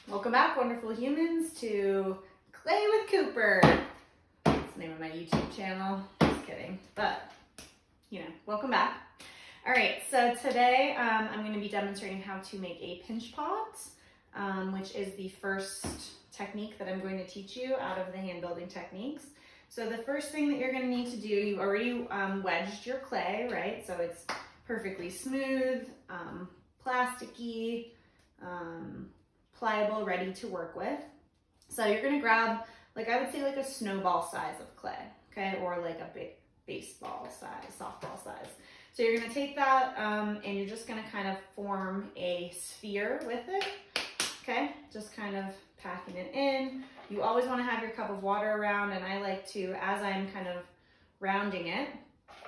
Welcome back, wonderful humans, to Clay with Cooper. That's the name of my YouTube channel. Just kidding, but welcome back. All right, so today I'm going to be demonstrating how to make a pinch pot, which is the first technique that I'm going to teach you out of the hand building techniques. So the first thing that you're going to need to do, you already wedged your clay, right? So it's perfectly smooth, plasticky, pliable, ready to work with. So you're gonna grab, I would say a snowball size of clay, okay? Or like a big baseball size, softball size. So you're gonna take that and you're just gonna kind of form a sphere with it, okay? Just kind of packing it in. You always wanna have your cup of water around, and I like to, as I'm kind of rounding it,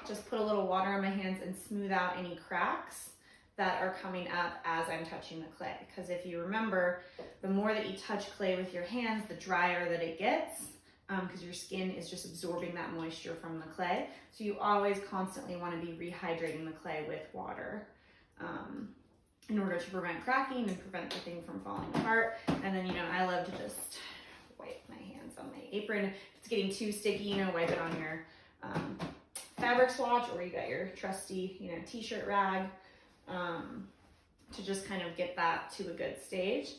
just put a little water on my hands and smooth out any cracks that are coming up as I'm touching the clay. Because if you remember, the more that you touch clay with your hands, the drier that it gets, because your skin is just absorbing that moisture from the clay. So you always constantly want to be rehydrating the clay with water in order to prevent cracking and prevent the thing from falling apart. And then, I love to just wipe my hands on my apron. If it's getting too sticky, wipe it on your fabric swatch, or you got your trusty, t-shirt rag. To just kind of get that to a good stage.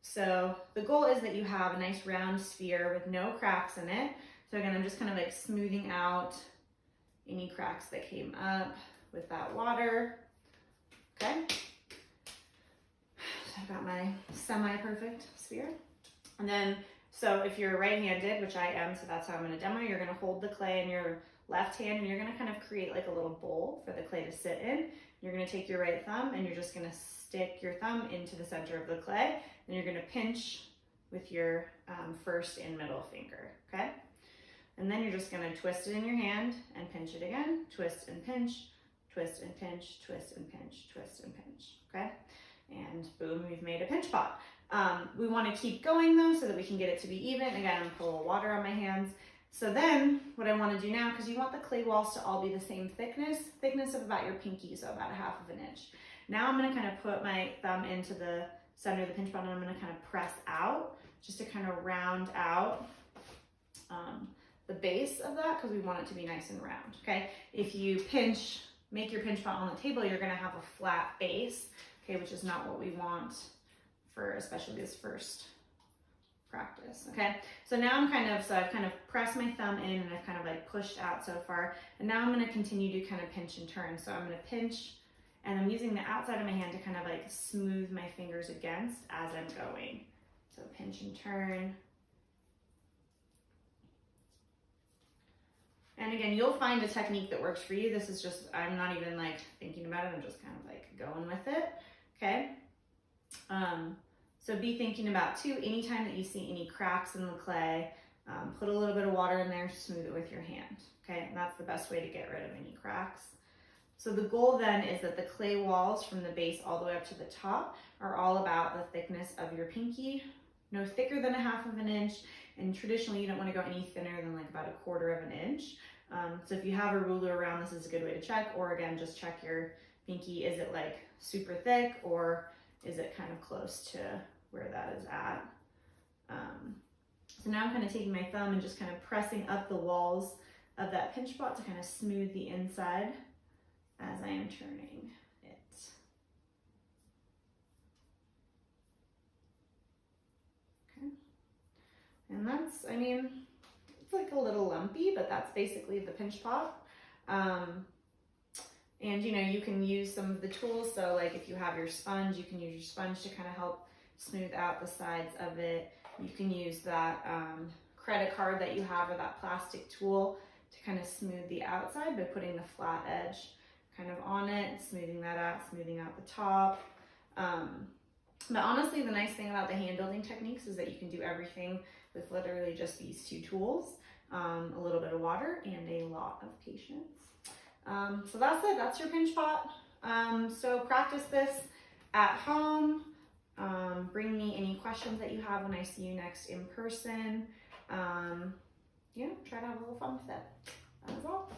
So the goal is that you have a nice round sphere with no cracks in it. So again, I'm just kind of smoothing out any cracks that came up with that water. Okay. So I've got my semi-perfect sphere. And then, so if you're right-handed, which I am, so that's how I'm going to demo, you're going to hold the clay in your left hand and you're going to kind of create a little bowl for the clay to sit in. You're going to take your right thumb and you're just going to stick your thumb into the center of the clay, and you're going to pinch with your first and middle finger, okay? And then you're just going to twist it in your hand and pinch it again, twist and pinch, twist and pinch, twist and pinch, twist and pinch, okay? And boom, we've made a pinch pot. We want to keep going though so that we can get it to be even. Again, I'm going to put a little water on my hands. So then what I want to do now, because you want the clay walls to all be the same thickness of about your pinky, so about 1/2 of an inch. Now I'm going to kind of put my thumb into the center of the pinch pot and I'm going to kind of press out just to kind of round out the base of that, because we want it to be nice and round, okay? If you make your pinch pot on the table, you're going to have a flat base, okay, which is not what we want for especially this first practice, okay? So now I've kind of pressed my thumb in and I've kind of pushed out so far, and now I'm going to continue to kind of pinch and turn. So I'm going to pinch and I'm using the outside of my hand to kind of smooth my fingers against as I'm going. So pinch and turn. And again, you'll find a technique that works for you. This is just, I'm not even thinking about it, I'm just kind of going with it, okay? So be thinking about too, anytime that you see any cracks in the clay, put a little bit of water in there, smooth it with your hand, okay? And that's the best way to get rid of any cracks. So the goal then is that the clay walls from the base all the way up to the top are all about the thickness of your pinky, no thicker than 1/2 of an inch, and traditionally you don't want to go any thinner than about 1/4 of an inch. So if you have a ruler around, this is a good way to check, or again, just check your pinky. Is it super thick, or is it kind of close to where that is at? So now I'm kind of taking my thumb and just kind of pressing up the walls of that pinch pot to kind of smooth the inside as I am turning it. Okay. And that's, it's a little lumpy, but that's basically the pinch pot. And you can use some of the tools. So if you have your sponge, you can use your sponge to kind of help smooth out the sides of it. You can use that credit card that you have, or that plastic tool, to kind of smooth the outside by putting the flat edge kind of on it, smoothing that out, smoothing out the top. But honestly, the nice thing about the hand building techniques is that you can do everything with literally just these 2 tools, a little bit of water and a lot of patience. So that's it, that's your pinch pot. So practice this at home. Bring me any questions that you have when I see you next in person. Try to have a little fun with it. That is all.